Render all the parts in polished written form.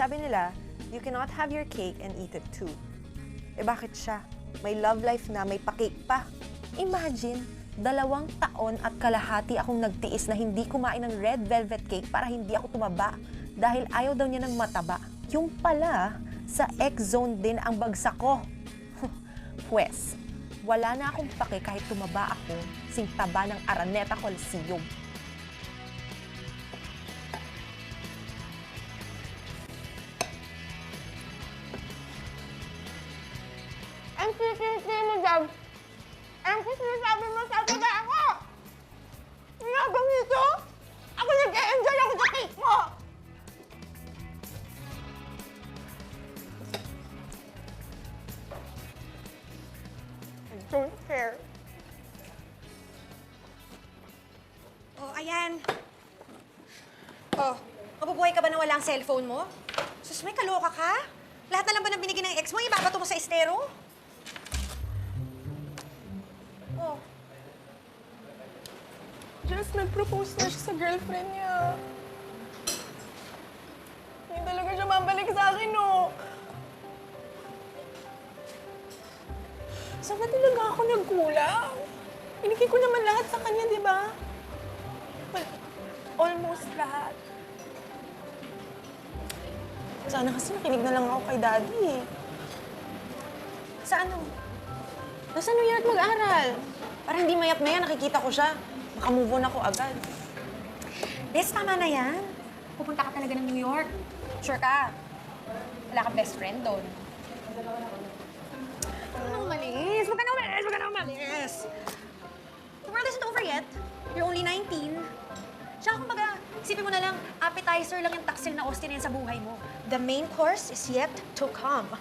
Sabi nila, you cannot have your cake and eat it too. Eh bakit siya? May love life na, may pa-cake pa. Imagine, 2 taon at kalahati akong nagtiis na hindi kumain ng red velvet cake para hindi ako tumaba dahil ayaw daw niya ng mataba. Yung pala, sa X-zone din ang bagsak ko. Pwes, wala na akong pake kahit tumaba ako sing taba ng Araneta Coliseum. Ang sisisi mo, Dab. Ang sinasabi mo sa akin na ako. Hanggang dito, ako nag-e-enjoy ako sa cake mo. I don't care. Oh, ayan. Oh, mabubuhay ka ba na wala ang cellphone mo? Sus, may kaloka ka? Lahat na lang ba ng binigay ng ex mo, ibabato mo sa estero? Oh, Jess, nag-propose na siya sa girlfriend niya. Hindi talaga siya mabalik sa akin, no? Saan ba talaga ako nagkulang? Binigay ko naman lahat sa kanya, di ba? Well, almost lahat. Sana kasi nakinig na lang ako kay Daddy. sa ano? Nasa New York mag-aral. Para hindi mayat-maya, nakikita ko siya. Makamove on ako agad. Bes, tama na yan. Pupunta ka talaga ng New York. Sure ka? Wala kang best friend doon. Huwag ka na umalis! Huwag ka na umalis! Huwag ka na umalis! The world isn't over yet. You're only 19. Tsaka kumbaga, isipin mo na lang, appetizer lang yung taksil na Austin yan sa buhay mo. The main course is yet to come.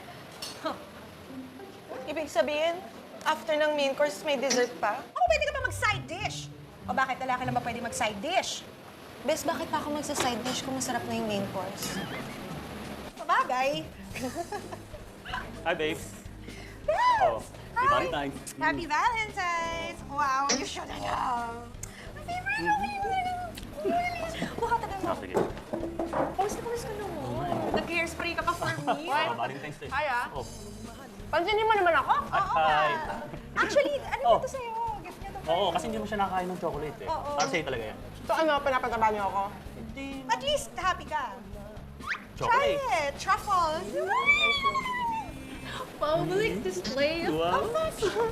Huh. Ibig sabihin, after ng main course, may dessert pa? Oh, pwede ka pa mag-side dish. O bakit lalaki lang ba pwede mag-side dish? Bes, bakit pa ako magsa-side dish kung masarap na yung main course? Sabagay. Hi, babes. Yes! Oh, happy Valentine's. Happy Valentine's! Wow, you should have. My favorite, my favorite. Buka tagal mo. Ah, sige. Pawis ka naman. Nag-hairspray ka pa for me. Oh, Valentine's Day. Hi, ah. Oh. Pansinin mo naman ako? Hi. Actually, ano Oh. ba ito sa'yo? Gift niya to. Oo, kasi hindi mo siya nakakain ng chocolate eh. Oo. Para sa'yo talaga yan. So ano, pinapataba niyo ako? Hindi. At least happy ka. Try Chocolate. it. Truffles. Public display of Wow. affection.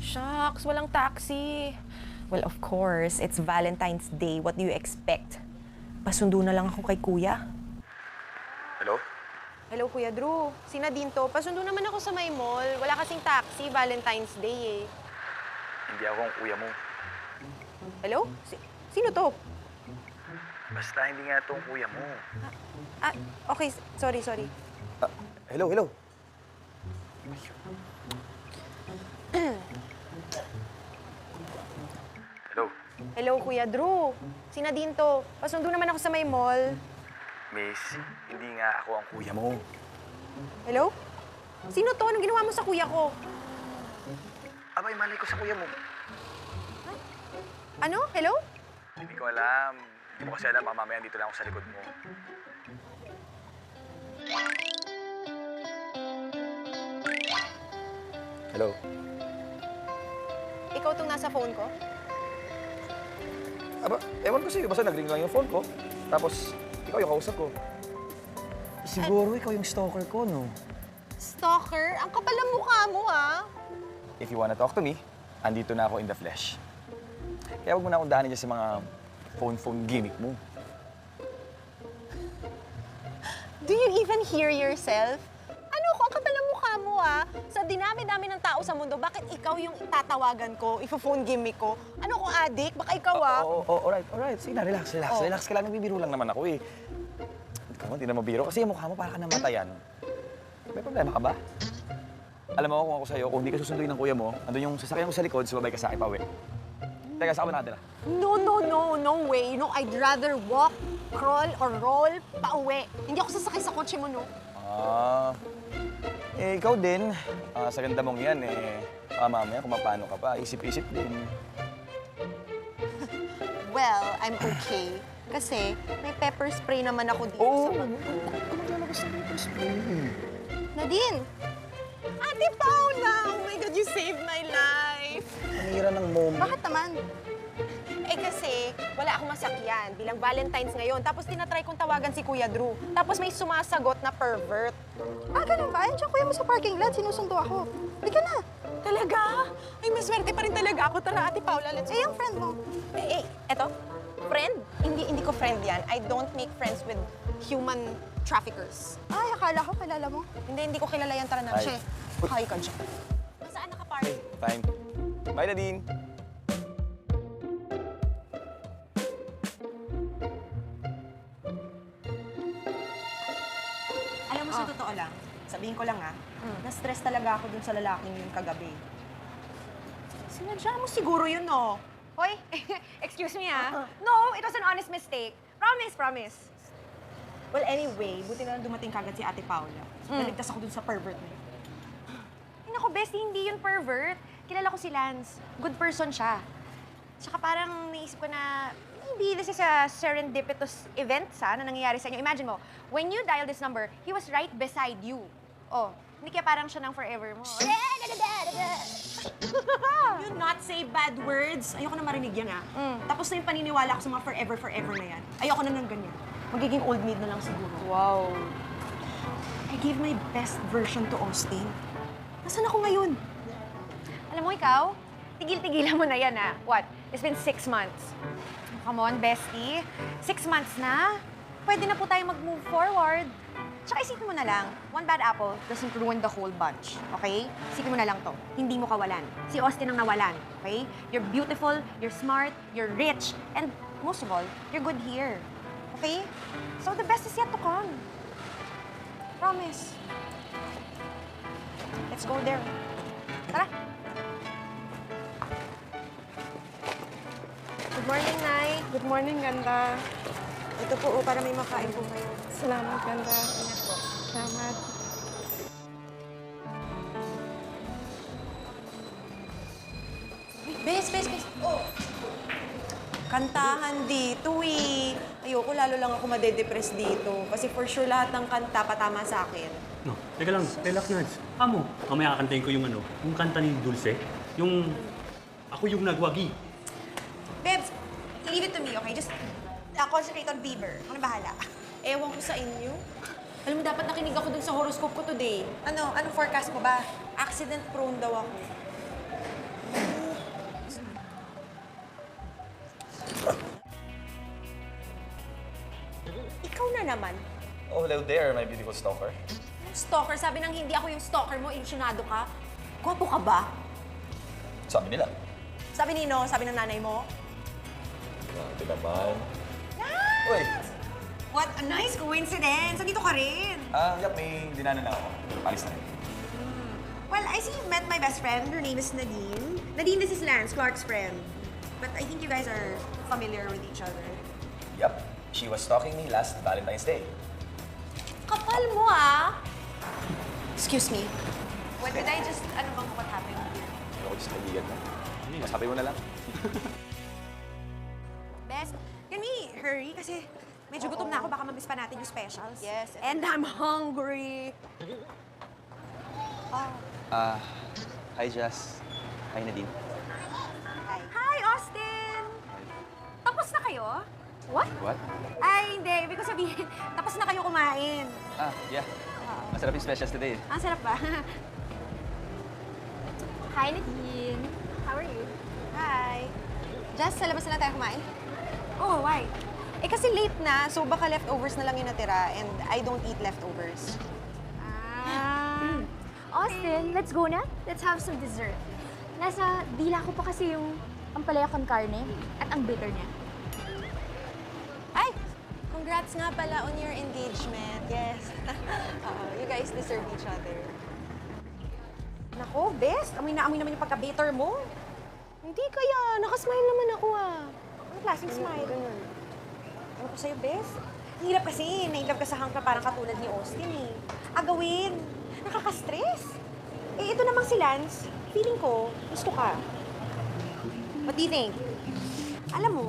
Shucks, walang taxi. Well, of course, it's Valentine's Day. What do you expect? Pasundo na lang ako kay Kuya. Hello? Hello, Kuya Drew. Si Nadine to. Pasundo naman ako sa may mall. Wala kasing taxi, Valentine's Day eh. Hindi ako ang kuya mo. Hello? Sino to? Basta hindi nga ito ang kuya mo. Ah, okay. Sorry. Hello? Hello? Hello, Kuya Drew. Si Nadine to. Pasundo naman ako sa may mall. Miss, hindi nga ako ang kuya mo. Hello? Sino to? Anong ginawa mo sa kuya ko? Abay, malay ko sa kuya mo. Ano? Hello? Hindi ko alam. Hindi mo kasi alam, baka mamaya dito lang ako sa likod mo. Hello? Ikaw tong nasa phone ko? Aba, ewan ko sa'yo. Basta nag-ring lang yung phone ko. Tapos, ikaw yung kausap ko. Siguro ikaw yung stalker ko, no? Stalker? Ang kapal ng mukha mo, ah. If you wanna talk to me, andito na ako in the flesh. Kaya huwag mo na akong dahanin dyan sa mga phone gimmick mo. Do you even hear yourself? Ano ko, ang kapal ng mukha mo, ah. Sa dinami-dami ng tao sa mundo, bakit ikaw yung tatawagan ko, ifo-phone gimmick ko? Ano ko, addict? Baka ikaw, ah. Alright. Sige na, relax. Oh. Relax ka lang. Nagbibiro lang naman ako, eh. Ikaw, hindi na mabiro. Kasi yung mukha mo para ka namatayan. May problema ka ba? Alam mo kung ako sa'yo, kung hindi ka susunduin ng kuya mo, andun yung sasakyan ko sa likod, sumabay ka sa akin pa uwi. Teka, saan ka ba nakatira? No way. No, I'd rather walk, crawl, or roll pa uwi. Hindi ako sasakay sa kotse mo, no? Ikaw din. Sa ganda mong yan, mamaya kung mapano ka pa, isip-isip din. Well, I'm okay. Kasi may pepper spray naman ako dito sa bag ko. Nadine! Ate Paula! Oh my God, you saved my life! Panira ng moment. Bakit naman? Eh kasi, wala akong masakyan bilang Valentine's ngayon. Tapos tinatry kong tawagan si Kuya Drew. Tapos may sumasagot na pervert. Ah, ganun ba? Andiyan kuya mo sa parking lot, sinusundo ako. Halika na. Talaga? Ay, maswerte pa rin talaga ako. Tara, Ate Paula, let's Eh, yung friend mo. eto? Friend? Hindi ko friend yan. I don't make friends with human traffickers. Ay, akala ko kilala mo. Hindi ko kilala yan. Tara na. Ay. Che, hi ka dyan. Saan nakapark? Fine. Bye, Nadine. Alam mo, sa totoo lang, sabihin ko lang na-stress talaga ako dun sa lalaking yun kagabi. Sinadya mo siguro yun, no? Hoy, excuse me No, it was an honest mistake. Promise, promise. Well, anyway, buti na lang dumating kagad si Ate Paula. Naligtas ako dun sa pervert na yun. Ay, naku, bestie, hindi yun pervert. Kilala ko si Lance. Good person siya. Tsaka parang naisip ko na maybe this is a serendipitous event na nangyayari sa inyo. Imagine mo, when you dial this number, he was right beside you. Oh, hindi kaya parang siya ng forever mo. You not say bad words. Ayoko na marinig yan, Tapos na yung paniniwala ko sa mga forever na yan. Ayoko na ng ganyan. Magiging old maid na lang siguro. Wow. I gave my best version to Austin. Nasaan ako ngayon? Alam mo ikaw, tigil-tigilan mo na yan What? It's been 6 months. Come on, bestie. 6 months na. Pwede na po tayo mag-move forward. Tsaka isipin mo na lang, one bad apple doesn't ruin the whole bunch, okay? Isipin mo na lang to, hindi mo kawalan. Si Austin ang nawalan, okay? You're beautiful, you're smart, you're rich, and most of all, you're good here. Okay? So the best is yet to come. Promise. Let's go there. Tara. Good morning, Nay. Good morning, ganda. Ito po, para may makain po kayo. Salamat, ganda. Salamat. Bes. Oh! Kantahan dito, Ayoko, lalo lang ako madedepress dito. Kasi for sure lahat ng kanta patama sa akin. No, teka lang. Relax na. Amo, mamaya kakantahin ko yung kanta ni Dulce. Yung, ako yung nagwagi. Babes, leave it to me, okay? Just concentrate on Bieber. Ako na bahala. Ewan ko sa inyo. Alam mo, dapat nakinig ako dun sa horoscope ko today. Anong forecast mo ba? Accident prone daw ako. Ikaw na naman. Oh, hello there, my beautiful stalker. Stalker, sabi ng hindi ako yung stalker mo, ilusyonado ka. Gwapo ka ba? Sabi nila. Sabi nino, sabi ng nanay mo. Grabe naman. Uy! What a nice coincidence! Nandito ka rin. Yap, may dinanan lang ako. Alis na rin. Well, I see you've met my best friend. Her name is Nadine. Nadine, this is Lance, Clark's friend. But I think you guys are familiar with each other. Yep, she was stalking me last Valentine's Day. Kapal mo, Excuse me. What did I just, what happened here? Ako just kaibigan mo. Masabi mo na lang. Best, can we hurry? Kasi medyo gutom na ako. Baka mamiss pa natin yung specials. Yes. And I'm hungry. Hi, Jess. Hi, Nadine. Hi, Austin! Tapos na kayo? What? What? Ay, hindi. Ibig ko sabihin, tapos na kayo kumain. Yeah. Masarap yung specials today. Ang sarap ba? Hi, Nadine. How are you? Hi. Jess, sa labas na lang tayo kumain? Oh, why? Eh kasi late na, so baka leftovers na lang yung natira and I don't eat leftovers. Austin, let's go na. Let's have some dessert. Nasa dila ko pa kasi yung ampalaya con carne at ang bitter niya. Ay! Congrats nga pala on your engagement. Yes. You guys deserve each other. Nako, best. Amoy na amoy naman yung pagka-bitter mo. Hindi kaya. Nakasmile naman ako Anong klaseng smile? Ano ko sa'yo, best? Ang hirap kasi. Nailove ka sa hangka parang katulad ni Austin Agawin. Nakaka-stress. Eh, ito namang si Lance. Feeling ko, gusto ka. What do you think? Alam mo,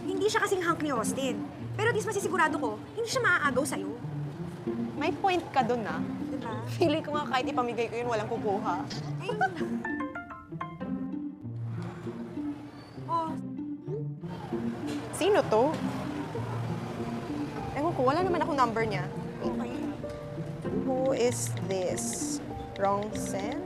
hindi siya kasing hunk ni Austin. Pero at least masisigurado ko, hindi siya maaagaw sa'yo. May point ka dun, ah. Diba? Feeling ko nga kahit ipamigay ko yun, walang kukuha. Ay, oh, Sino to? Ewan ko, wala naman akong number niya. okay. Who is this? Wrong send?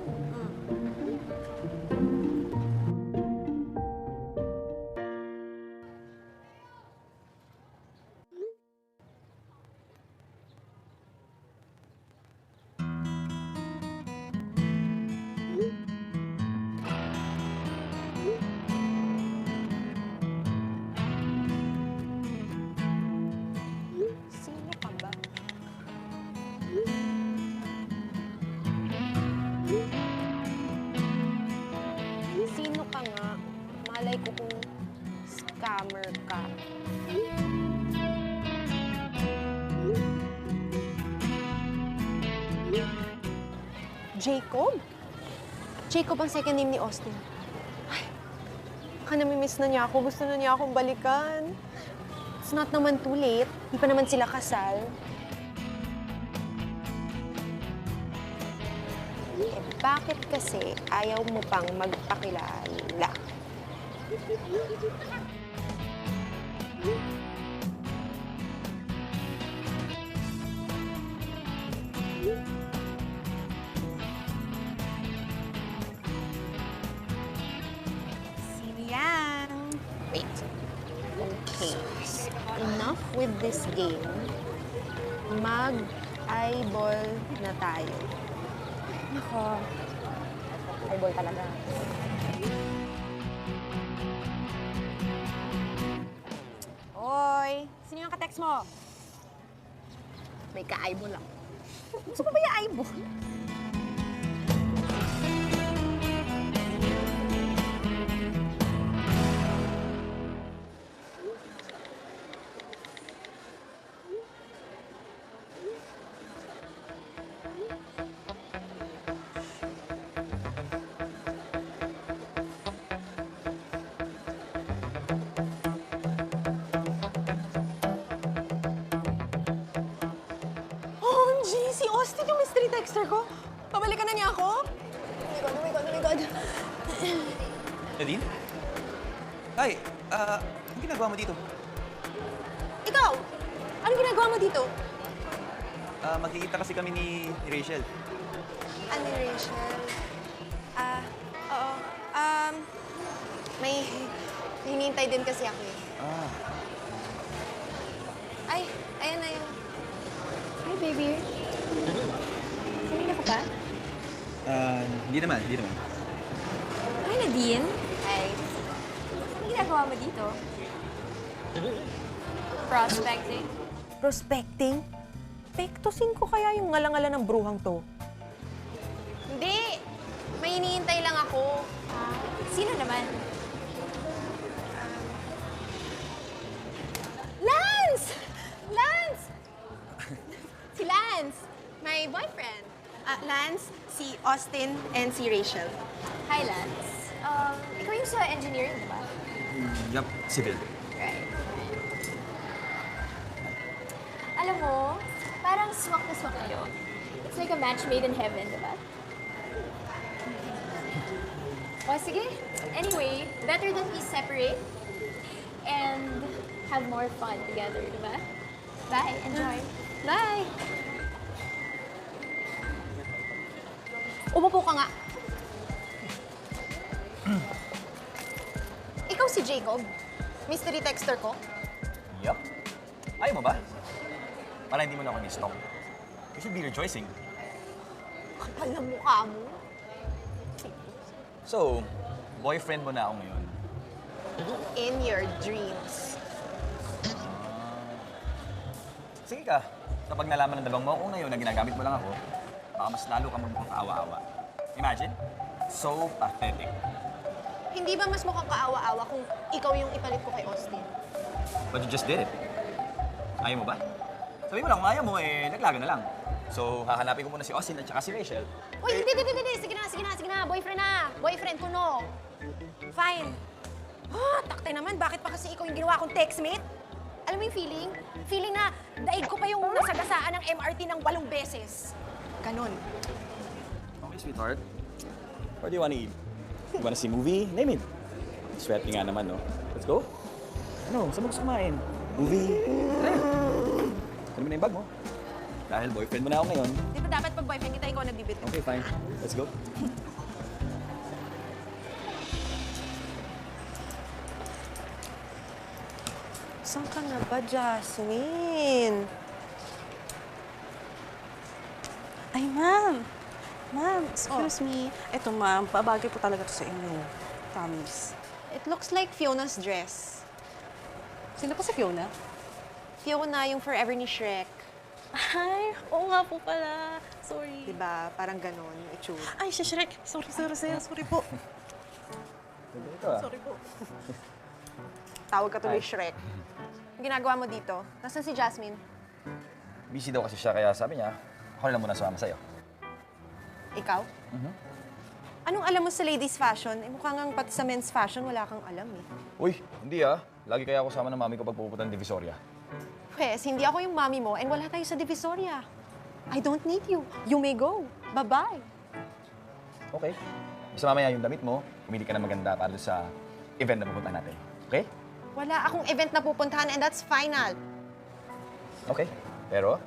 Sino ka ba? Sino ka nga? Malay ko kung scammer ka. Jacob? Jacob ang second name ni Austin. Ay, baka namimiss na niya ako. Gusto na niya akong balikan. It's not naman too late. Di pa naman sila kasal. Eh, bakit kasi ayaw mo pang magpakilala? Sino yan? Wait. Okay. Enough with this game. Mag-eyeball na tayo. Nako. Eyeball talaga. Oy, sino yung ka-text mo? May ka-eyeball ako. Gusto ko ba yung eyeball? OMG! Si Austin yung mystery texter ko. Pabalikan na niya ako? Oh my God, oh my God, oh my God. Nadine? Hi, anong ginagawa mo dito? Ikaw! Anong ginagawa mo dito? Magkikita kasi kami ni Rachel. Ano, Rachel? Oo. May hinihintay din kasi ako eh. Ah, Ay, ayan na yung... Hi, baby. Kanina ka pa? hindi naman. Hi, Nadine. Ay, Ano ginagawa mo dito? Prospecting? Prospecting? Pektosin ko kaya yung ngalangala ng bruhang to. hindi! May hinihintay lang ako. Sino naman? Lance! Lance! Si Lance, my boyfriend. Lance, si Austin, and si Rachel. Hi, Lance. Ikaw yung sa engineering, di ba? Yup, civil. Right. Alam mo, parang swak na swak kayo. It's like a match made in heaven, di ba? O, sige. Anyway, better that we separate and have more fun together, di ba? Bye. Enjoy. Bye! Umupo ka nga. Ikaw si Jacob, mystery texter ko. Yup. Ayaw mo ba? Para hindi mo na ako ni-stalk. You should be rejoicing. Kapal ng mukha mo. So, boyfriend mo na ako ngayon. In your dreams. Sige ka. Kapag nalaman ng dalawang mo ako ngayon na ginagamit mo lang ako, baka mas lalo ka magmukhang kaawa-awa. Imagine? So pathetic. Hindi ba mas mukhang kaawa-awa kung ikaw yung ipalit ko kay Austin? But you just did it. Ayaw mo ba? Sabi mo lang, kung ayaw mo, naglaga na lang. So, hahanapin ko muna si Austin at saka si Rachel. Uy, hindi. Sige na. Boyfriend na. Boyfriend ko, no. Fine. Ah, takte arte naman, bakit pa kasi ikaw yung ginawa kong textmate? Alam mo yung feeling? Feeling na daig ko pa yung nasagasaan ng MRT ng 8 beses. Ganon. Okay, sweetheart. Where do you wanna eat? You wanna see movie? Name it. Swerte nga naman, no? Let's go. Ano, saan mo gusto kumain? Movie? Tara. Ano mo na yung bag mo? Dahil boyfriend mo na ako ngayon. Di ba dapat pag boyfriend kita, ikaw nagbibit? Okay, fine. Let's go. Saan ka na ba, Jasmine? Ay, ma'am. Ma'am, excuse me. Eto, ma'am, babagay po talaga to sa inyo. Promise. It looks like Fiona's dress. Sino po si Fiona? Fiona, yung forever ni Shrek. Ay, oo nga po pala. Sorry. Diba? Parang ganon yung itsura. Ay, si Shrek. Sorry, sorry po. Ito ah. Sorry po. Tawag ka tuloy Shrek. Ang ginagawa mo dito? Nasaan si Jasmine? Busy daw kasi siya, kaya sabi niya, ako na lang muna sumama sa'yo. Ikaw? Anong alam mo sa ladies fashion? Eh, mukhang ang pati sa men's fashion, wala kang alam eh. Uy, hindi ah. Lagi kaya ako sama ng mami ko pag pupunta ng Divisoria. Pwes, hindi ako yung mami mo and wala tayo sa Divisoria. I don't need you. You may go. Bye-bye. Okay. Basta mamaya yung damit mo, pumili ka na maganda para doon sa event na pupunta natin. Okay? Wala akong event na pupuntahan and that's final. Okay. Pero,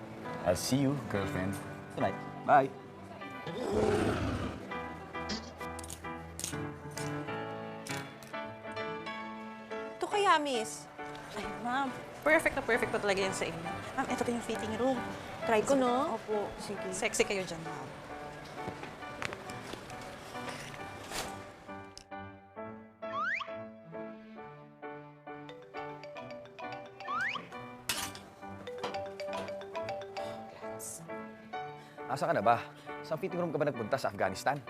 I'll see you, girlfriend, tonight. Bye. Ito kaya, miss. Ay, ma'am. Perfect na talaga yan sa inyo. Ma'am, ito yung fitting room. Try ko, no? Opo. Sige. Sexy kayo dyan, ma'am. Asa ka na ba? Saan fitting room ka ba nagpunta sa Afghanistan?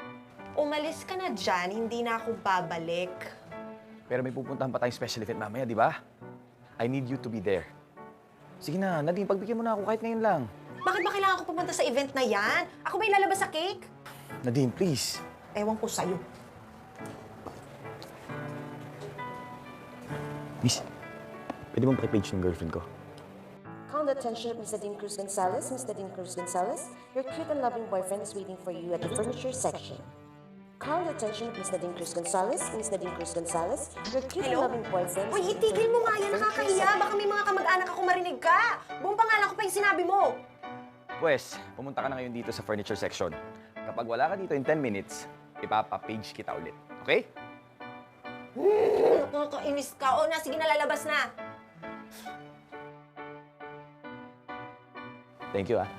Umalis ka na dyan, hindi na ako babalik. Pero may pupuntahan pa tayong special event mamaya, di ba? I need you to be there. Sige na, Nadine, pagbigyan mo na ako kahit ngayon lang. Bakit ba kailangan ko pumunta sa event na yan? Ako ba ilalabas sa cake? Nadine, please. Ewan ko sa'yo. Miss, pwede mong pakipage ng girlfriend ko? Call the attention of Miss Nadine Cruz Gonzalez. Miss Nadine Cruz Gonzalez, your cute and loving boyfriend is waiting for you at the furniture section. Call the attention of Miss Nadine Cruz Gonzalez. Miss Nadine Cruz Gonzalez, your cute and loving boyfriend is Uy, waiting for itigil you mo at nga the yan, furniture nakakahiya. section. Baka may mga kamag-anak ako marinig ka. Buong pangalan ko pa yung sinabi mo. Pwes, pumunta ka na ngayon dito sa furniture section. Kapag wala ka dito in 10 minutes, ipapapage kita ulit. Okay? Nakakainis ka. O na, sige na, lalabas na. Thank you, ah.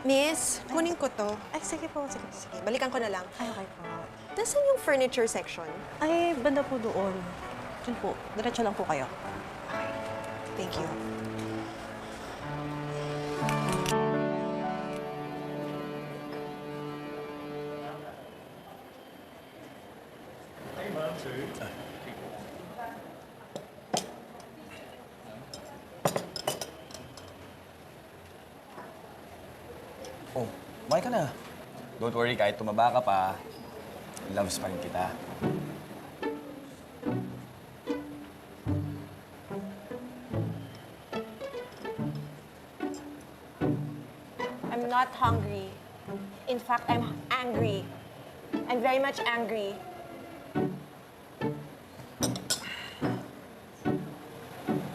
Miss, kunin ko to. Ay, sige po, sige. Sige, balikan ko na lang. Ay, okay po. Nasaan yung furniture section? Ay, banda po doon. Diyan po. Diretso lang po kayo. Thank you. Oh, kumain ka na. Don't worry, kahit tumaba ka pa, loves pa rin kita. I'm not hungry. In fact, I'm angry. I'm very much angry.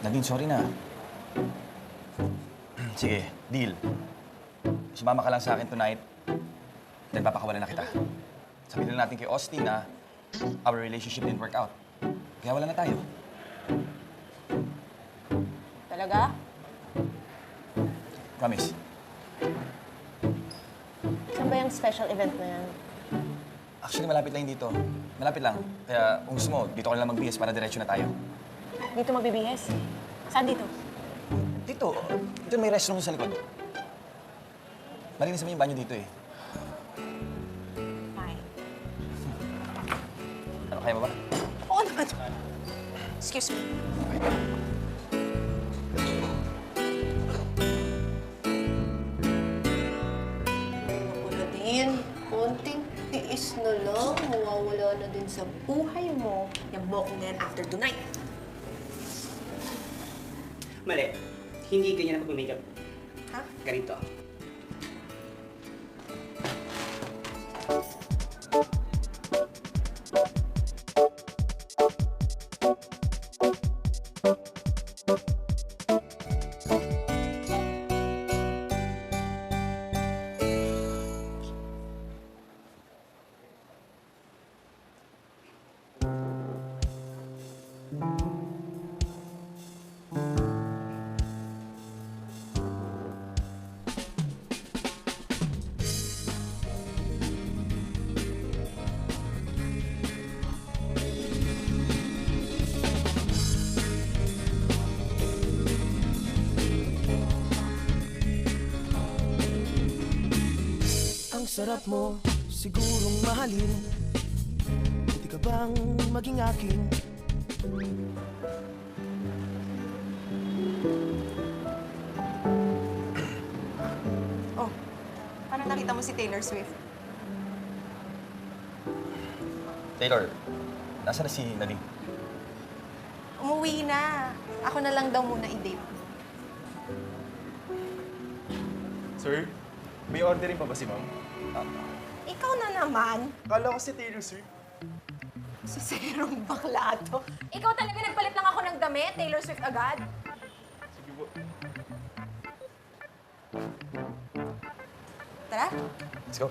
Nadine, sorry na. Sige, deal. Sumama ka lang sa akin tonight, then papakawalan na kita. Sabihin na natin kay Austin na our relationship didn't work out. Kaya wala na tayo. Talaga? Promise. Saan ba yung special event na yan? Actually, malapit lang dito. Malapit lang. Kaya kung gusto mo, dito ka na lang magbihis para diretso na tayo. Dito magbibihes? Saan dito? Dito. Dito may restroom sa likod. Malinis naman yung banyo dito eh. Fine. Ano, kaya mo ba? Oo naman. Excuse me. Ako na din. Konting tiis na lang. lang, mawawala na din sa buhay mo yung bokong na yan after tonight. Mali. Hindi ganyan ang pag-makeup. Ha? Ganito. Ang sarap mo, sigurong mahalin. Di ka bang maging akin? Oh, paano nakita mo si Taylor Swift? Taylor, nasa na si Nadine? Umuwi na. Ako na lang daw muna i-date. Sir, may ordering pa ba si ma'am? Ikaw na naman. Kala ko si Taylor Swift. Si Serong bakla to. Ikaw talaga nagpalit lang ako ng damit, Taylor Swift agad. Sige po. Tara. Let's go.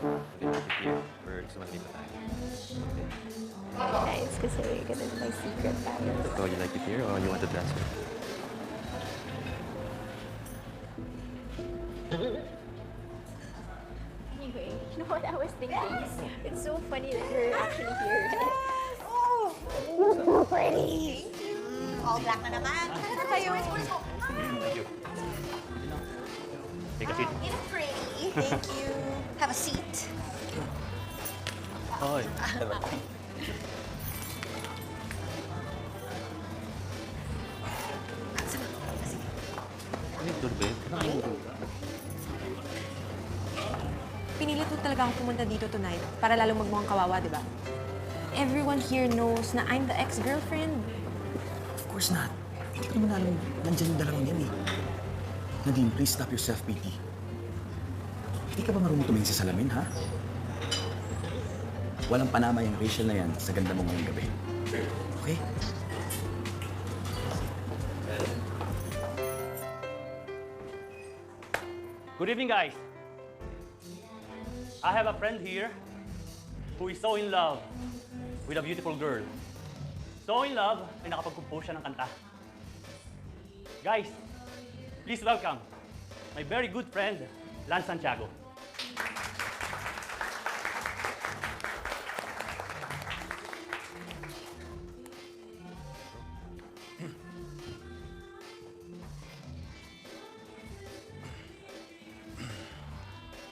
Guys, kasi ganun my secret tayo. Oh, you like it here or you want to transfer? Anyway, you know what I was thinking? It's so funny that we're actually here. Oh! So pretty! All black na naman. Ano tayo? Thank you. Take a seat. It's pretty. Thank you. Have a seat. Hi. Pinilit mo talaga akong pumunta dito tonight para lalo magmukhang kawawa, di ba? Everyone here knows na I'm the ex-girlfriend. Of course not. Hindi ko naman alam nandyan yung dalawang yan eh. Nadine, please stop your self-pity. Hindi ka ba marunong tumingin sa salamin, ha? Walang panama yung Rachel na yan sa ganda mo ngayong gabi. Okay? Good evening, guys. I have a friend here who is so in love with a beautiful girl. So in love, ay nakapag-compose siya ng kanta. Guys, please welcome my very good friend, Lance Santiago.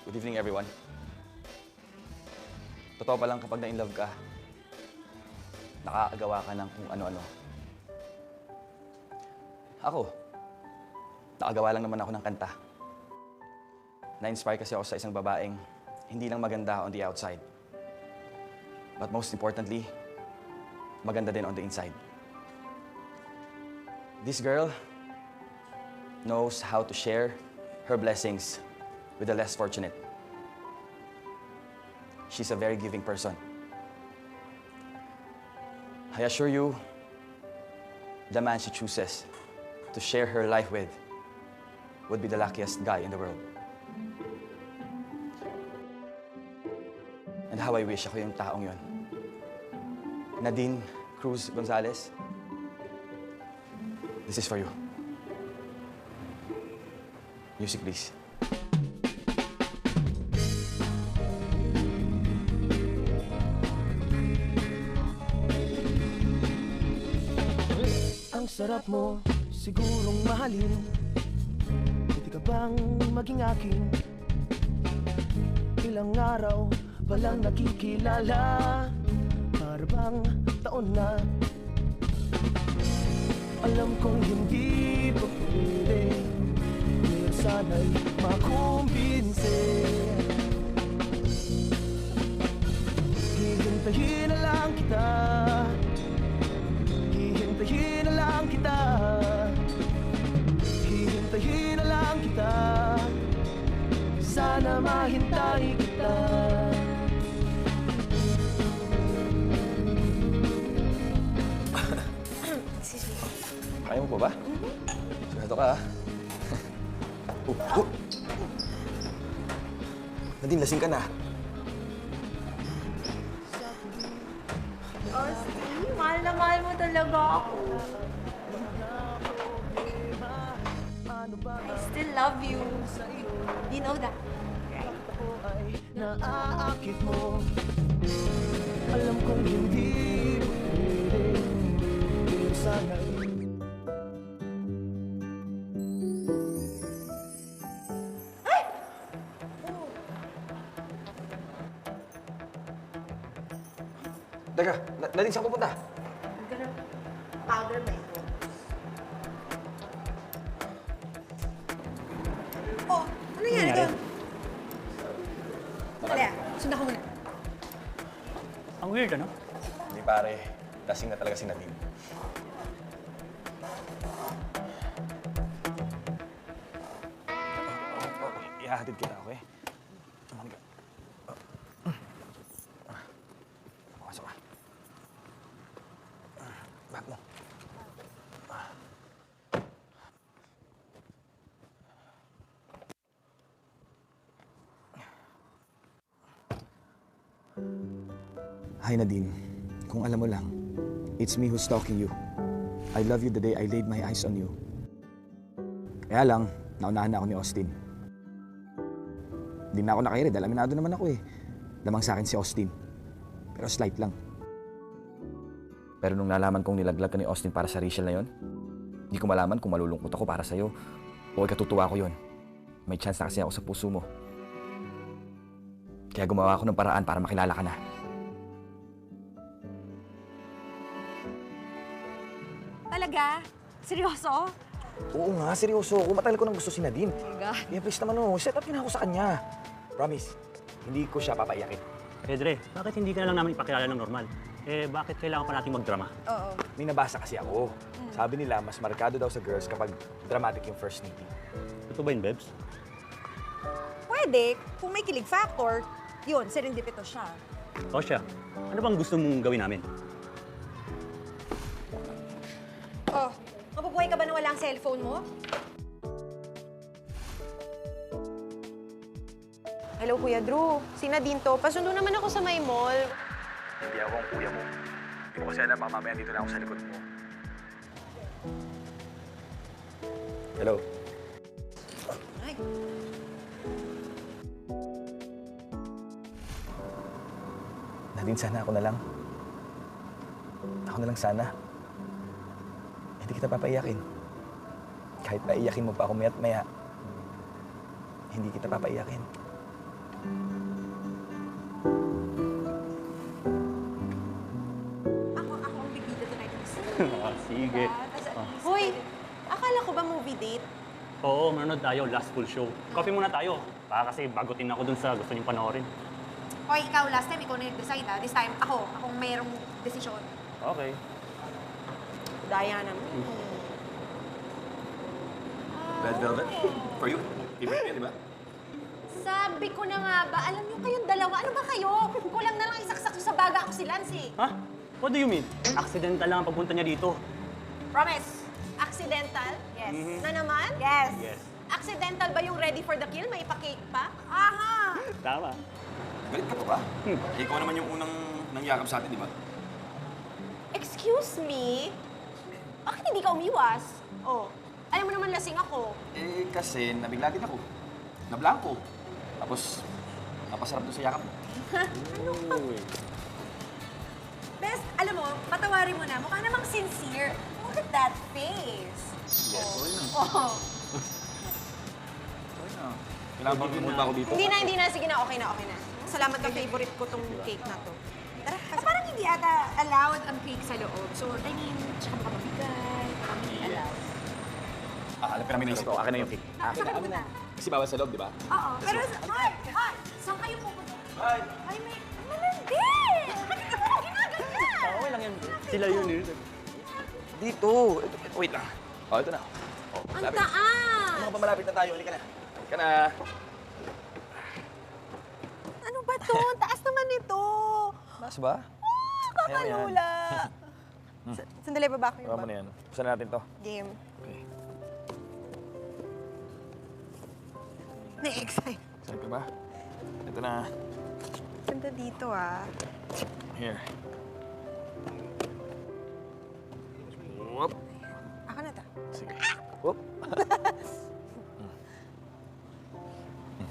Good evening, everyone. Totoo pa lang kapag na-inlove ka, nakakagawa ka ng kung ano-ano. Ako, nakagawa lang naman ako ng kanta. Na-inspire kasi ako sa isang babaeng hindi lang maganda on the outside. But most importantly, maganda din on the inside. This girl knows how to share her blessings with the less fortunate. She's a very giving person. I assure you, the man she chooses to share her life with would be the luckiest guy in the world. And how I wish ako yung taong yun. Nadine Cruz Gonzalez, this is for you. Music, please. Ang sarap mo, sigurong mahalin. Pwede ka bang maging akin? Ilang araw palang nakikilala, para bang taon na. Alam kong hindi pa pwede, pero sana'y makumbinse. Given Hihintayin na lang kita. Hihintayin na lang kita. Hihintayin na lang kita. Sana mahintay kita. Kaya mo pa ba? Sigurado ka, ha? Nadine, lasing ka na. Austin, mahal na mahal mo talaga ako. I still love you. You know that. Naaakit mo. Alam kong hindi pwede. Pero sana Teka, Nadine, saan pupunta? Powder ba ito? Oh, ano nangyari doon? Dali, sundan ko muna. Ang weird, ano? Hindi pare, lasing na talaga si Nadine. Ihahatid kita, okay? Tumahan ka. Pasok ka. Bag mo. Hi Nadine, kung alam mo lang, it's me who's stalking you. I love you the day I laid my eyes on you. Kaya lang, naunahan na ako ni Austin. Hindi na ako nakairi dahil aminado naman ako eh. Lamang sa akin si Austin. Pero slight lang. Pero nung nalaman kong nilaglag ka ni Austin para sa Rachel na yon, hindi ko malaman kung malulungkot ako para sa'yo o ikatutuwa ko yon. May chance na kasi ako sa puso mo. Kaya gumawa ako ng paraan para makilala ka na. Talaga? Seryoso? Oo nga, seryoso. Kung matagal ko nang gusto si Nadine. Talaga? Yeah, please naman set up na ako sa kanya. Promise, hindi ko siya papaiyakin. Pedre, bakit hindi ka na lang namin ipakilala ng normal? Eh, bakit kailangan pa natin magdrama? Oo. May nabasa kasi ako. Sabi nila, mas markado daw sa girls kapag dramatic yung first meeting. Ito ba yun, Bebs? Pwede, kung may kilig factor, yun, serendipito siya. O siya, ano bang gusto mong gawin namin? Oh, mabubuhay ka ba na wala ang cellphone mo? Hello, Kuya Drew. Si Nadine to. Pasundo naman ako sa may mall. Hindi ako ang kuya mo. Hindi mo kasi alam, mamaya dito na ako sa likod mo. Hello? Ay. Nadine, sana ako na lang. Ako na lang sana. Hindi kita papaiyakin. Kahit paiyakin mo pa ako maya't maya, hindi kita papaiyakin. Ako ang bibida tonight. Sige. Hoy, akala ko ba movie date? Oo, manonood tayo, last full show. Coffee muna tayo. Baka kasi bagutin ako dun sa gusto niyong panoorin. Hoy, ikaw, last time ikaw na nag-decide ha. This time, akong mayroong desisyon. Okay. Daya naman. Red Velvet? For you? Favorite niya, di ba? Sabi ko na nga ba, alam niyo kayong dalawa, ano ba kayo? Kulang na lang isaksak sa baga ako si Lance eh. Ha? What do you mean? Accidental lang ang pagpunta niya dito. Promise. Accidental? Yes. Na naman? Yes. Yes. Accidental ba yung ready for the kill? May ipa-cake pa? Aha! Tama. Galit ka pa ba? Ikaw naman yung unang nangyakap sa atin, di ba? Excuse me? Bakit hindi ka umiwas? Oh, alam mo naman lasing ako. Eh, kasi nabigla din ako. Nablangko. Tapos, napasarap doon sa yakap mo. Best, alam mo, patawarin mo na. Mukha namang sincere. Look at that face. Yes, okay na. Oh. Okay na. Kailangan bang lumod ba ako dito? Hindi na. Sige na, okay na. Salamat ka, favorite ko tong cake na to. Tara, parang hindi ata allowed ang cake sa loob. So, I mean, tsaka baka mabigay, baka hindi allowed. Alam ka namin na ito. Akin na yung cake. Saan ka pupunta? Kasi bawal sa loob, di ba? Oo, pero... Ay! Saan kayo pupunta? Bye! Ay, may... Malandi! Sila yun eh. Dito. Wait lang. Oh, ito na. Oh, Ang malapit. taas! Mga pa malapit na tayo. Halika na. Halika na. Ano ba to? Ang taas naman nito. Mas ba? Kakalula. Sandali, baba ko yung Baka mo na yan. Buksan na natin to. game. Okay. Na-excite. Saan ka ba? Ito na. Ganda dito ah. Here. Whoop. Ako na to. Sige. Whoop.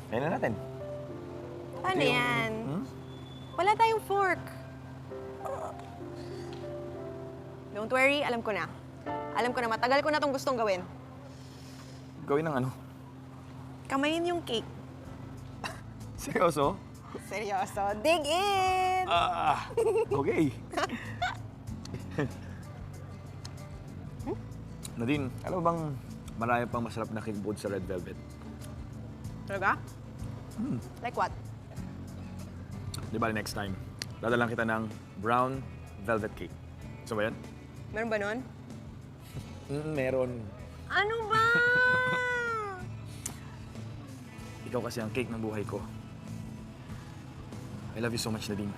Kaya na natin. Paano Ito yung- yan? Hmm? Wala tayong fork. Don't worry, alam ko na. Alam ko na, matagal ko na itong gustong gawin. Gawin ng ano? Kamayin yung cake. Seryoso? Seryoso, dig in! Okay. Nadine, alam mo bang marami pang masarap na cake bukod sa red velvet? Talaga? Like what? Di ba next time, dadalang kita ng brown velvet cake. Gusto ba yan? Meron ba nun? Meron. Ano ba? Ikaw kasi ang cake ng buhay ko. I love you so much, Nadine.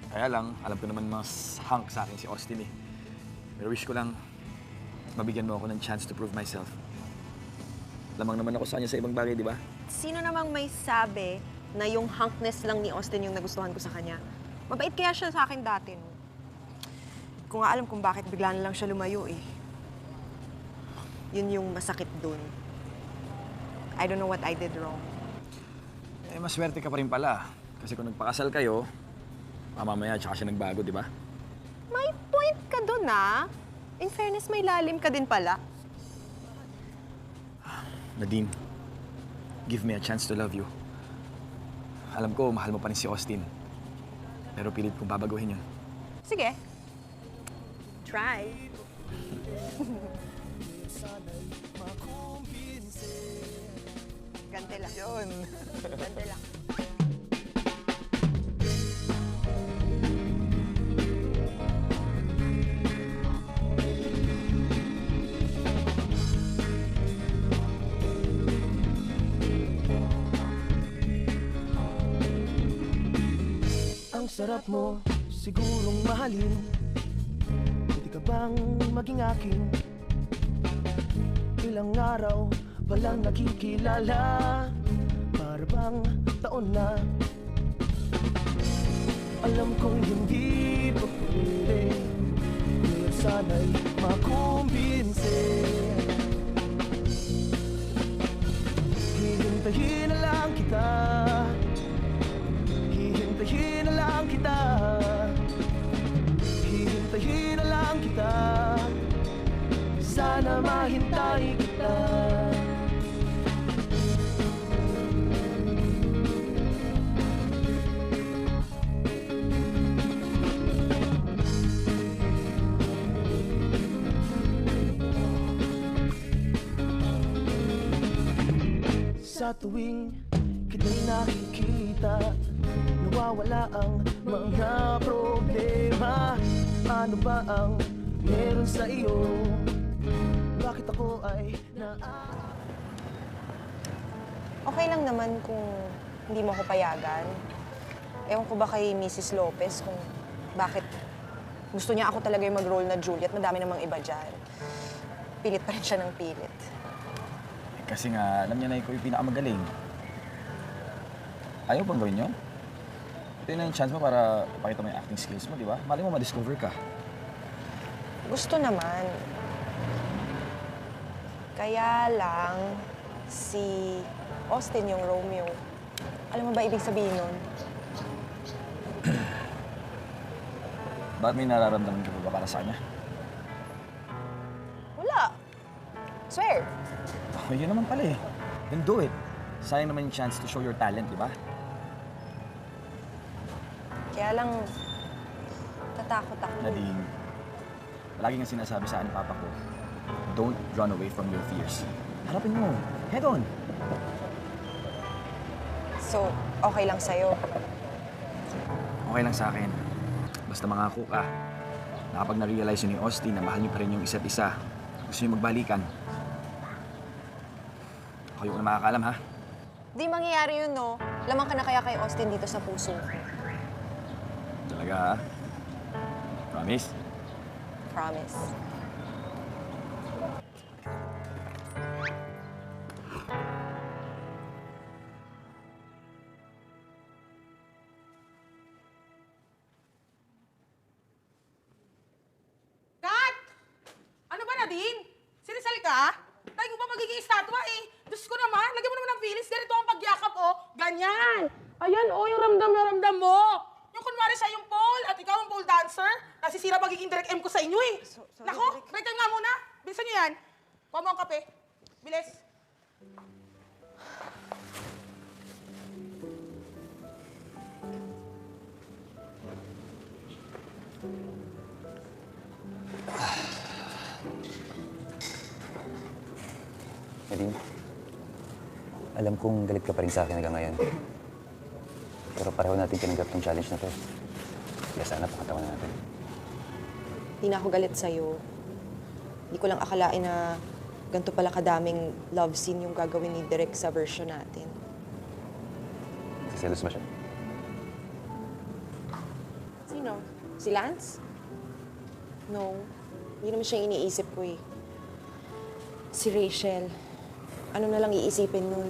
Kaya lang, alam ko naman mas hunk sa akin si Austin eh. Pero wish ko lang mabigyan mo ako ng chance to prove myself. Lamang naman ako sa kanya sa ibang bagay, di ba? Sino namang may sabi na yung hunkness lang ni Austin yung nagustuhan ko sa kanya? Mabait kaya siya sa akin dati, no? Kung nga alam kung bakit bigla na lang siya lumayo, eh. Yun yung masakit dun. I don't know what I did wrong. Eh, maswerte ka pa rin pala. Kasi kung nagpakasal kayo, mamamaya tsaka siya nagbago, di ba? May point ka dun, ah. In fairness, may lalim ka din pala. Nadine, give me a chance to love you. Alam ko, mahal mo pa rin si Austin. Pero pilit kong babaguhin yun. Sige. Try. Gante lang. Yun. Gante lang. Ang sarap mo, sigurong mahalin. Pwede ka bang maging akin? Ilang araw palang nakikilala, para bang taon na. Alam kong hindi pa pwede, kaya sana'y makumbinse. Hihintayin na lang kita, hihintayin na lang kita, hihintayin na lang kita. Sana mahintay kita. Sa tuwing kita'y nakikita, nawawala ang mga problema. Ano ba ang meron sa iyo? Bakit ako ay Okay lang naman kung hindi mo ako payagan. Ewan ko ba kay Mrs. Lopez kung bakit gusto niya ako talaga yung mag-role na Juliet. Madami namang iba dyan. Pilit pa rin siya ng pilit. Kasi nga, alam niya na ikaw yung pinakamagaling. Ayaw bang gawin yun? Ito yun na yung chance mo para ipakita mo yung acting skills mo, di ba? Mali mo ma-discover ka. Gusto naman. Kaya lang, si Austin yung Romeo. Alam mo ba ibig sabihin nun? Bakit may nararamdaman ka ba para sa kanya? Wala. Swear. Oh, yun naman pala eh. Then do it. Sayang naman yung chance to show your talent, di ba? Kaya lang, tatakot ako. Nadine, palagi nga sinasabi sa akin ni Papa ko, don't run away from your fears. Harapin mo. Head on. So, okay lang sa'yo. Okay lang sa akin. Basta mangako ka na kapag na-realize yun ni Austin na mahal niyo pa rin yung isa't isa, gusto niyo magbalikan. Ako yung makakaalam, ha? Di mangyayari yun, no? Lamang ka na kaya kay Austin dito sa puso ko. Talaga, ha? Promise? Promise. Kat! Ano ba, Nadine? Sinisal ka? Tayo mo ba magiging estatwa eh? Diyos ko naman, lagyan mo naman ng feelings. Ganito ang pagyakap, oh. Ganyan. Ayan, oh, yung ramdam na ramdam mo. Yung kunwari siya yung pole at ikaw ang pole dancer. Nasisira magiging direct M ko sa inyo eh. Nako, break time nga muna. Bilisan nyo yan. Kuha mo ang kape. Bilis. Nadine, alam kong galit ka pa rin sa akin hanggang ngayon. Pero pareho natin tinanggap tong challenge na to. Kaya sana pakatawan natin. Hindi na ako galit sa'yo. Hindi ko lang akalain na ganito pala kadaming love scene yung gagawin ni Direk sa version natin. Siselos ba siya? Sino? Si Lance? No. Hindi naman siya yung iniisip ko eh. Si Rachel. Ano na lang iisipin nun?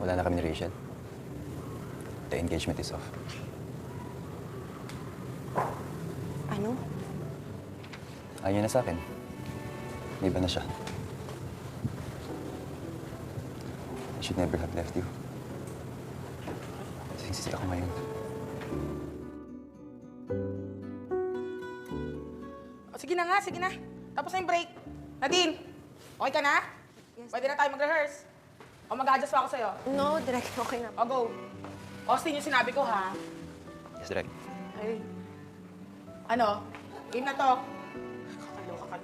Wala na kami ni Rachel. The engagement is off. Ano? Ayaw na sa akin. May iba na siya. I should never have left you. Sinisisi ako ngayon. O, sige na nga, sige na. Tapos na yung break. Nadine, okay ka na? Yes. Pwede na tayo mag-rehearse. O mag-adjust pa ako sa'yo? No, Direk, okay na. O, go. Austin, yung sinabi ko, ha? Yes, Direk. Ay. Ano? Game na to. Kakaloka ka.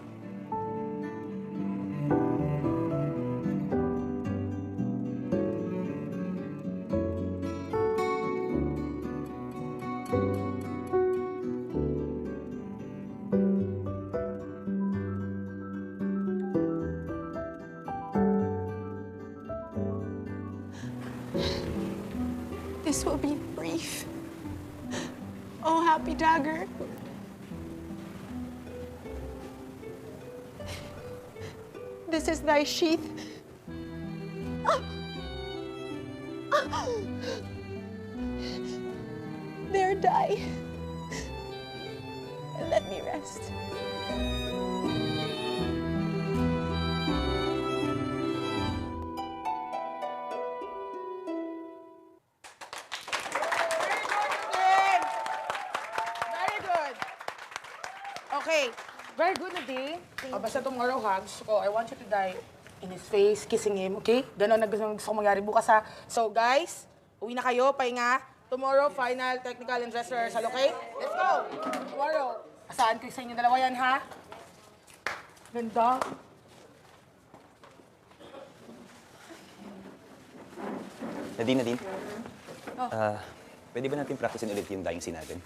This will be brief. Oh, happy dagger. This is thy sheath. There die. And let me rest. Very good. Okay. Very good, Nadine. Oh, basta tomorrow, ha, gusto ko, I want you to die in his face, kissing him, okay? Ganon na gusto ko mangyari bukas, ha? So, guys, uwi na kayo, pahinga. Tomorrow, final, technical, and dress rehearsal, okay? Let's go! Tomorrow. Asahan ko sa inyo dalawa yan, ha? Ganda. Nadine. Oh. Pwede ba natin practicein ulit yung dying scene natin?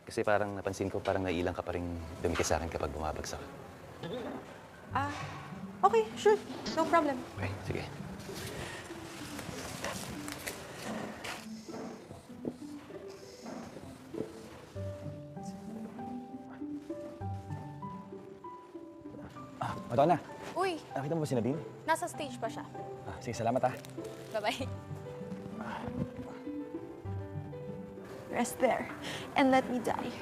Kasi parang napansin ko, parang nailang ka pa rin dumikit sa akin kapag bumabagsak. Okay, sure. No problem. Okay, sige. Madonna, Uy, nakita mo ba si Nadine? nasa stage pa siya. Sige, salamat ha. Bye-bye. Rest there and let me die.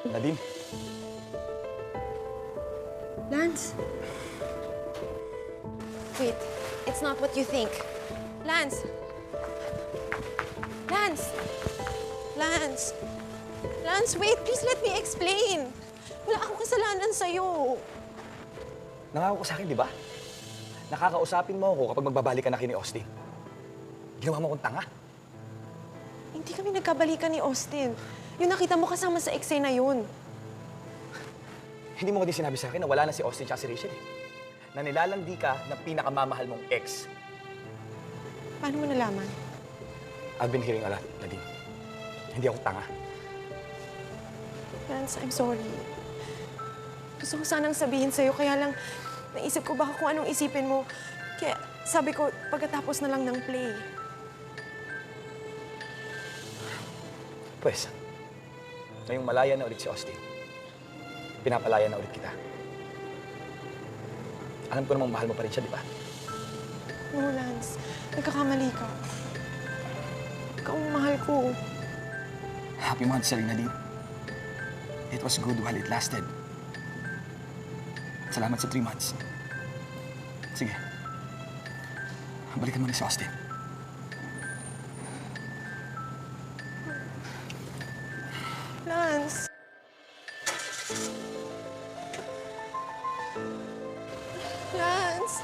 Nadine? Lance? Wait, it's not what you think. Lance! Lance! Lance! Lance, wait! Please let me explain! Wala akong kasalanan sa'yo. Nangako ka sa akin, di ba? Nakakausapin mo ako kapag magbabalikan na kay ni Austin. Ginawa mo akong tanga. Hindi kami nagkabalikan ni Austin. Yung nakita mo kasama sa eksena yun. Hindi mo ko din sinabi sa akin na wala na si Austin at si Rachel eh. Na nilalandi ka ng pinakamamahal mong ex. Paano mo nalaman? I've been hearing a lot, Nadine. Hindi ako tanga. Lance, I'm sorry. Gusto ko sanang sabihin sa'yo, kaya lang naisip ko baka kung anong isipin mo. Kaya sabi ko, pagkatapos na lang ng play. Pues, ngayong malaya na ulit si Austin, pinapalaya na ulit kita. Alam ko namang mahal mo pa rin siya, di ba? No, Lance. Nagkakamali ka. Ikaw ang mahal ko. Happy month, Nadine. It was good while it lasted. Salamat sa 3 months. Sige. Balikan mo na si Austin. Lance. Lance.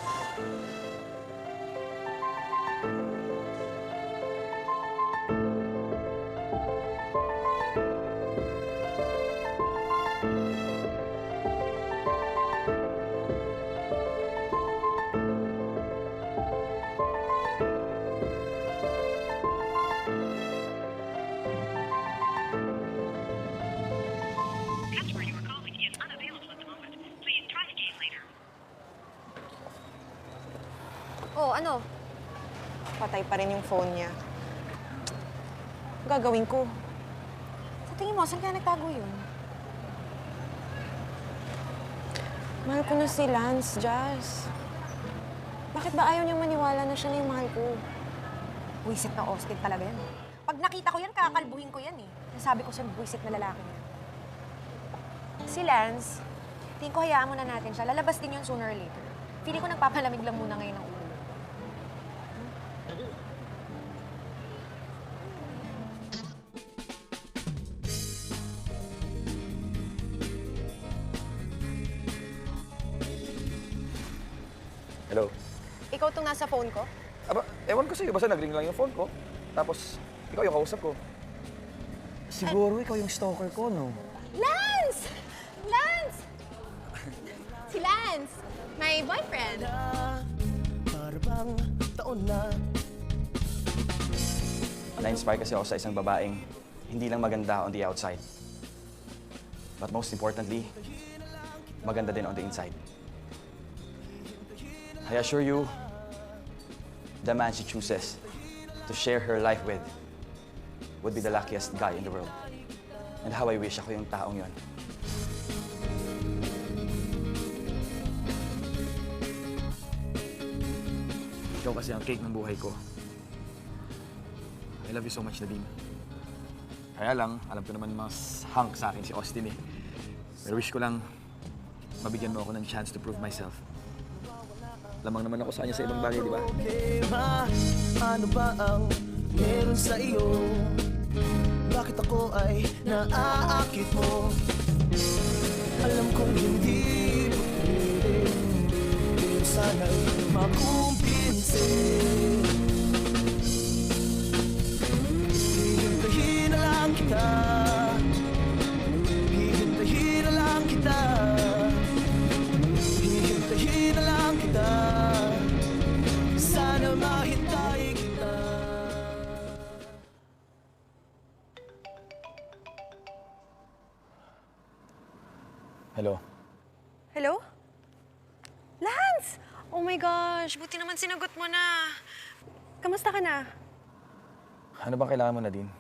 Oh, ano? Patay pa rin yung phone niya. Gagawin ko. Sa tingin mo, saan kaya nagtago yun? Mahal ko na si Lance, Jazz. Bakit ba ayaw niyang maniwala na siya na yung mahal ko? Buisit na Austin talaga yan. Pag nakita ko yan, kakalbuhin ko yan eh. Nasabi ko sa buisit na lalaki niya. Si Lance, tingin ko hayaan muna natin siya. Lalabas din yun sooner or later. Feeling ko nagpapalamig lang muna ngayon ang ulo. Hello? Ikaw tong nasa phone ko? Aba, ewan ko sa'yo. Basta nag-ring lang yung phone ko. Tapos, ikaw yung kausap ko. Siguro ikaw yung stalker ko, no? Lance! Lance! Si Lance, my boyfriend. Para bang taon na Na-inspire kasi ako sa isang babaeng hindi lang maganda on the outside. But most importantly, maganda din on the inside. I assure you, the man she chooses to share her life with would be the luckiest guy in the world. And how I wish ako yung taong yon. Ikaw kasi ang cake ng buhay ko. I love you so much, Nadine. Kaya lang, alam ko naman mas hunk sa akin si Austin eh. Pero wish ko lang mabigyan mo ako ng chance to prove myself. Lamang naman ako sa kanya sa ibang bagay, di ba? problema. Ano ba ang meron sa iyo? Bakit ako ay naaakit mo? Alam kong hindi pwede, pero sana'y makumpinse. Hihintayin na lang kita. Hihintayin na lang kita. Hihintayin na lang kita. Sana mahintay kita. Hello? Hello? Lance! Oh my gosh, buti naman sinagot mo na. Kamusta ka na? Ano bang kailangan mo, Nadine?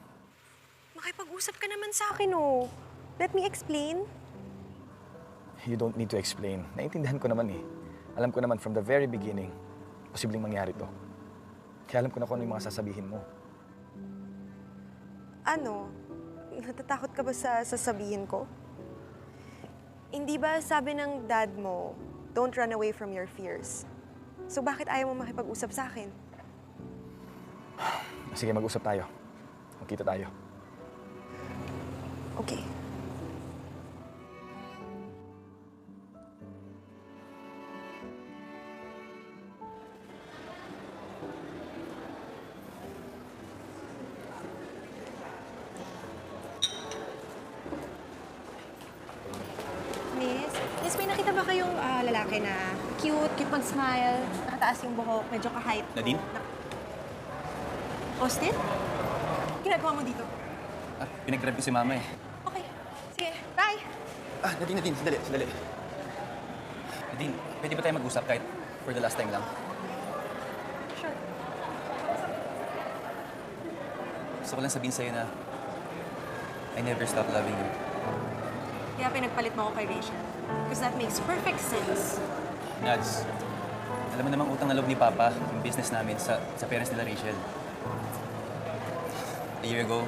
Makipag-usap ka naman sa akin, oh. Let me explain. You don't need to explain. Naintindihan ko naman eh. Alam ko naman from the very beginning, posibleng mangyari to. Kaya alam ko na kung ano yung mga sasabihin mo. Ano? Natatakot ka ba sa sasabihin ko? Hindi ba sabi ng dad mo, don't run away from your fears? So bakit ayaw mo makipag-usap sa akin? Sige, mag-usap tayo. Magkita tayo. Okay. Miss, Lance, may nakita ba kayong lalaki na cute mag-smile, nakataas yung buhok, medyo ka-height ko? Nadine? Austin? Ginagawa mo dito? Pinag-grab ko si Mama eh. Okay. Sige, bye! Nadine, sandali. Nadine, pwede ba tayo mag-usap kahit for the last time lang? Sure. Gusto ko lang sabihin sa'yo na I never stop loving you. Kaya pinagpalit mo ako kay Rachel. Because that makes perfect sense. Nads, alam mo namang utang na loob ni Papa yung business namin sa parents nila Rachel. A year ago,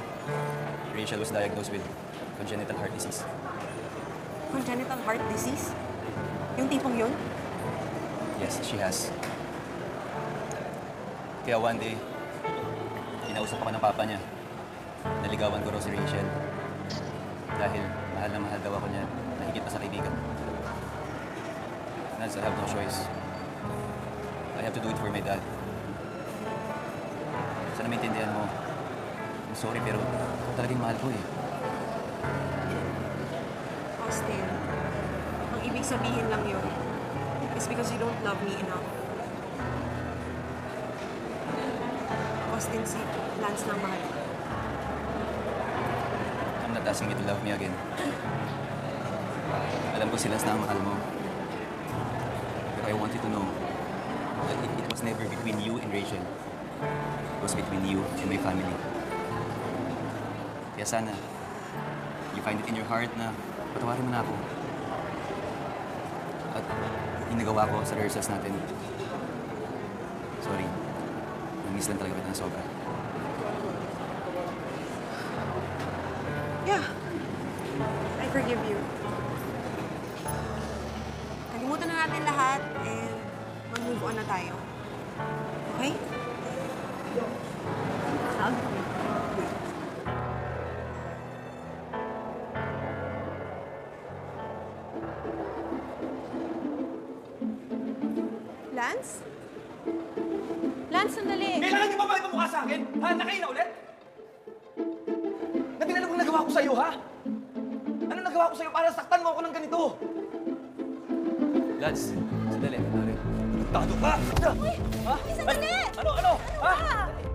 Rachel was diagnosed with congenital heart disease. Congenital heart disease? Yung tipong yun? Yes, she has. Kaya one day, kinausap ako ng Papa niya. Naligawan ko raw si Rachel. Dahil mahal na mahal daw ako niya, nahigit pa sa kaibigan. Nads, I have no choice. I have to do it for my dad. Sana maintindihan mo. I'm sorry, pero ikaw talagang mahal ko eh. Austin, ang ibig sabihin lang yun is because you don't love me enough. Austin, si Lance lang mahal ko. I'm not asking you to love me again. Alam ko si Lance na ang mahal mo. But I want you to know that it was never between you and Rachel. It was between you and my family. Kaya sana, you find it in your heart na patawarin mo na ako. At yung nagawa ko sa rehearsals natin, sorry, namiss lang talaga kita ng sobra. Yeah. I forgive you. Kalimutan na natin lahat and mag-move on na tayo. Okay? Hug? Lance? Lance, sandali. Kailangan niyo ba balik mukha sa akin? Ha? Nakain na ulit? Nadine, ano bang nagawa ko sa'yo, ha? Ano nagawa ko sa'yo para saktan mo ako ng ganito? Lance, sandali. Tado ka! Uy! Ha? Sandali! Ano? Ha?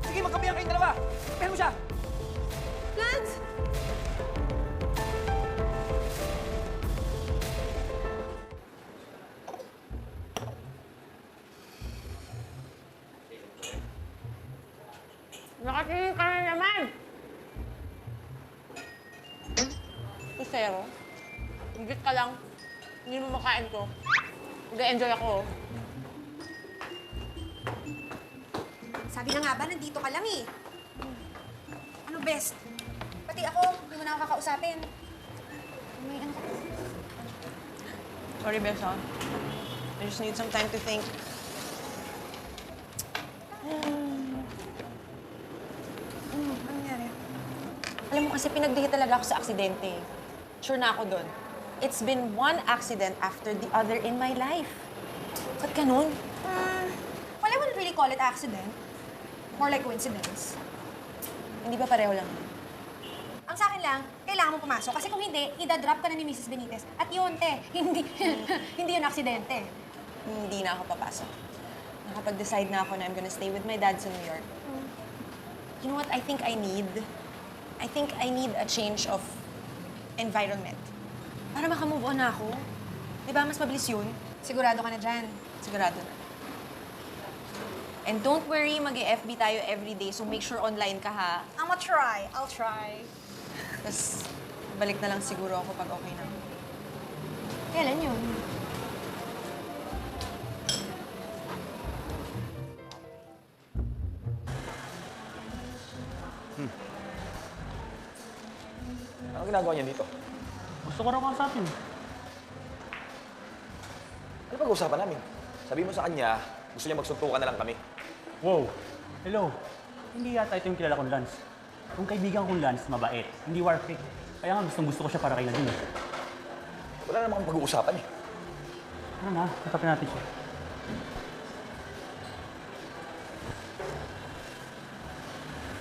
Sige, magkabihan kayong dalawa. Pero mo siya! Lance! Nakatingin ka na naman! Kusero, higit ka lang. Hindi mo makain ko. Mag-enjoy ako. Sabi na nga ba, nandito ka lang eh. Ano best? Pati ako, hindi mo na ako kakausapin. May ano ka? Sorry, Besa. I just need some time to think. Ano nangyari? Alam mo kasi pinagdihit talaga ako sa aksidente. Sure na ako doon. It's been one accident after the other in my life. Ba't ganun? Well, I wouldn't really call it accident. More like coincidence. Hindi ba pareho lang? Ang sa akin lang, kailangan mo pumasok. Kasi kung hindi, idadrop ka na ni Mrs. Benitez. At yun, hindi yun aksidente. Hindi na ako papasok. Nakapag-decide na ako na I'm gonna stay with my dad sa New York. You know what I think I need? I think I need a change of environment. Para makamove on na ako. Di ba, mas mabilis yun? Sigurado ka na dyan. Sigurado na. And don't worry, mag-FB tayo every day, so make sure online ka, ha? I'll try. I'll try. Tapos, balik na lang siguro ako pag okay na. Kailan yun? Ano ginagawa niya dito? Gusto ko raw kausapin. Ano pag-uusapan namin? Sabi mo sa kanya, gusto niya magsuntukan na lang kami. Wow. Hello. Hindi yata ito yung kilala kong Lance. Kung kaibigan kong Lance, mabait. Hindi war freak. Kaya nga gusto ko siya para kay Nadine. Wala namang pag-uusapan eh. Ano na? Katapin natin siya.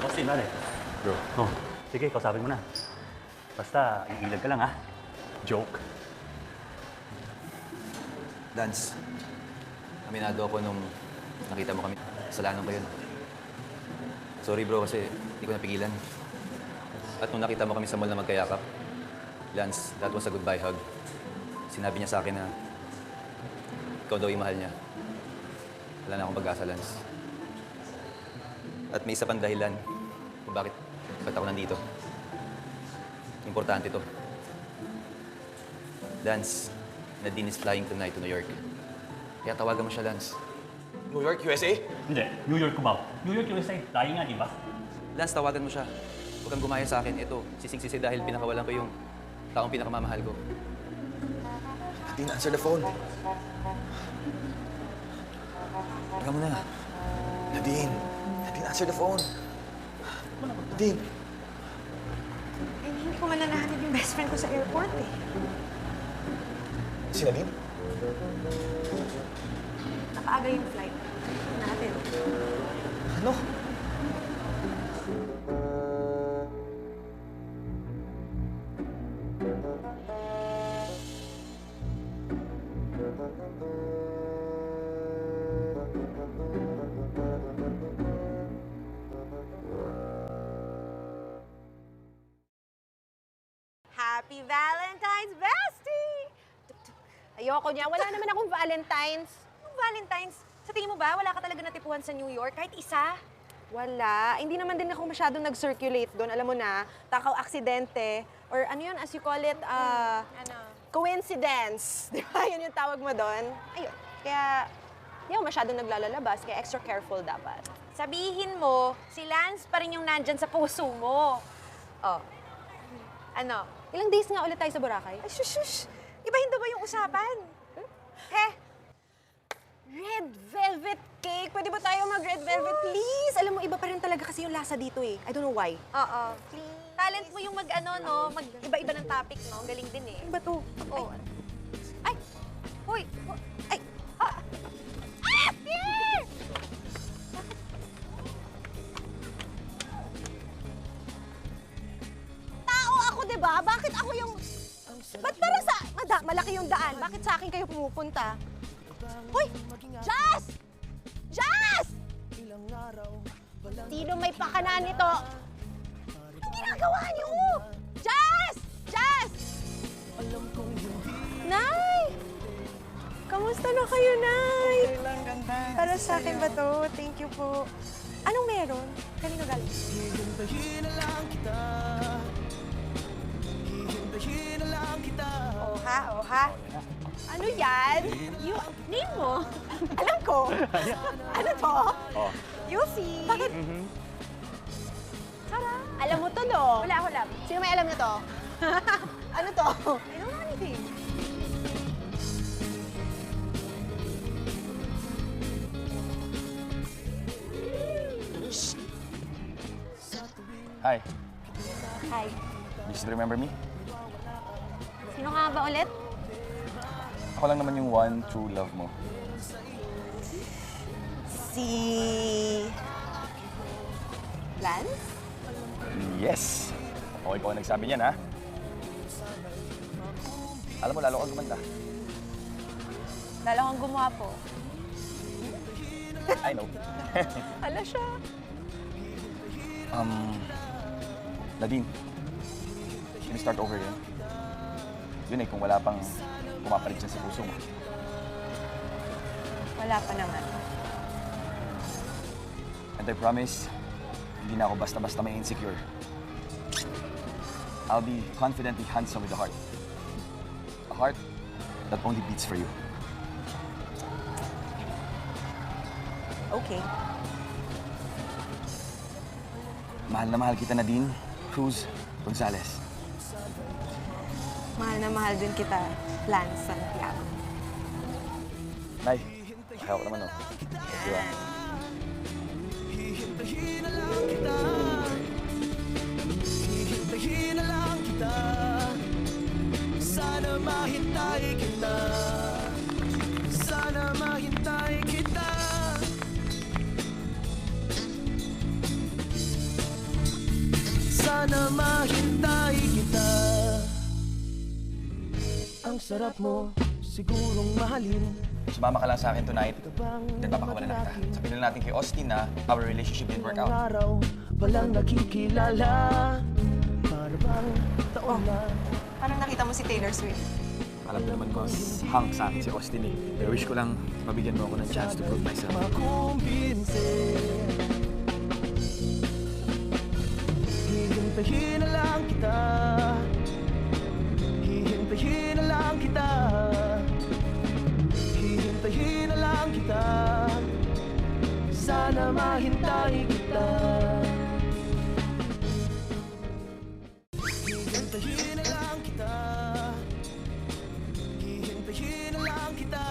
Austin, pare. Bro. Oh, sige, kausapin mo na. Basta, iilag ka lang, ha? Joke. Lance, aminado ako nung nakita mo kami. Kasalanan ko yun. Sorry bro kasi hindi ko napigilan. At nung nakita mo kami sa mall na magkayakap, Lance, that was a goodbye hug. Sinabi niya sa akin na ikaw daw yung mahal niya. Wala na akong pag-asa, Lance. At may isa pang dahilan kung ba't ako nandito. Importante to. Lance, Nadine is flying tonight to New York. Kaya tawagan mo siya, Lance. New York, USA? Hindi, New York Cubao. New York, USA. Tayo nga, di ba? Lance, tawagan mo siya. Huwag kang gumaya sa akin. Ito, sising-sisi dahil pinakawalan ko yung taong pinakamamahal ko. Nadine, answer the phone. Teka mo na. Nadine, answer the phone. Nadine. Eh, hindi ko malalahanin yung best friend ko sa airport eh. Si Nadine? Napaaga yung flight natin. Ano? Happy Valentine's, bestie! Ayoko niya. Wala naman akong Valentine's. Anong Valentine's? Sa tingin mo ba, wala ka talaga natipuhan sa New York? Kahit isa? Wala. Hindi naman din ako masyadong nag-circulate doon. Alam mo na, takaw aksidente. Or ano yun, as you call it, coincidence. Di ba? Yun yung tawag mo doon. Ayun. Kaya, hindi ako masyadong naglalalabas. Kaya extra careful dapat. Sabihin mo, si Lance pa rin yung nandyan sa puso mo. Oh. Ano? Ilang days nga ulit tayo sa Boracay? Ay, shush! Ibahin daw ba yung usapan? Red velvet cake! Pwede ba tayo mag-red velvet, please? Alam mo, iba pa rin talaga kasi yung lasa dito eh. I don't know why. Oo. Talent mo yung mag-ano, no? Mag-iba-iba ng topic, no? Galing din eh. Ano ba to? Oo. Ay! Hoy! Ay! Ah! Ah! Tao ako, di ba? Bakit ako yung... Ba't para sa... malaki yung daan. Bakit sa akin kayo pumupunta? Hoy! Jazz! Jazz! Sino may pakana nito? Ang ginagawa niyo! Jazz! Jazz! Nay! Kamusta na kayo, Nay? Okay lang, ganda. Para sa akin ba to? Thank you po. Anong meron? Kanino galing? Hihintayin na lang kita. Hihintayin na lang kita. Oh ha? Ano yan? Name mo? Alam ko. Ano to? Oh. You'll see. Bakit? Tara. Alam mo to, no? Wala ako alam. Sino may alam na to? Ano to? I don't know anything. Hi. Hi. You still remember me? Sino ka ba ulit? Ako lang naman yung one true love mo. Si... Lance? Yes! Okay po ang nagsabi niyan, ha? Alam mo, lalo kang gumanda. Lalo kang gumwapo. I know. Hala siya. Nadine, can we start over yun? Yun eh, kung wala pang pumapalit siya sa puso mo. Wala pa naman. And I promise, hindi na ako basta-basta may insecure. I'll be confidently handsome with a heart. A heart that only beats for you. Okay. Mahal na mahal kita, Nadine Cruz Gonzalez. Mahal na mahal din kita, Lance Santiago. Nay, kaya ko naman, oh. Diba? Hihintayin na lang kita. Hihintayin na lang kita. Sana mahintay kita. Sana mahintay kita. Sana mahintay kita. Ang sarap mo, sigurong mahalin. Sumama ka lang sa akin tonight, then papakawalan na kita. Sabihin na natin kay Austin na our relationship didn't work out. Araw, walang nakikilala. Para bang taon na. Parang nakita mo si Taylor Swift. Alam ko naman ko, hang sa akin si Austin eh. Pero wish ko lang mabigyan mo ako ng chance to prove myself. Makumbinse. Hihintayin na lang kita. Hihintayin na lang kita. Hihintayin na lang kita. Sana mahintay kita. Hihintayin na lang kita. Hihintayin na lang kita.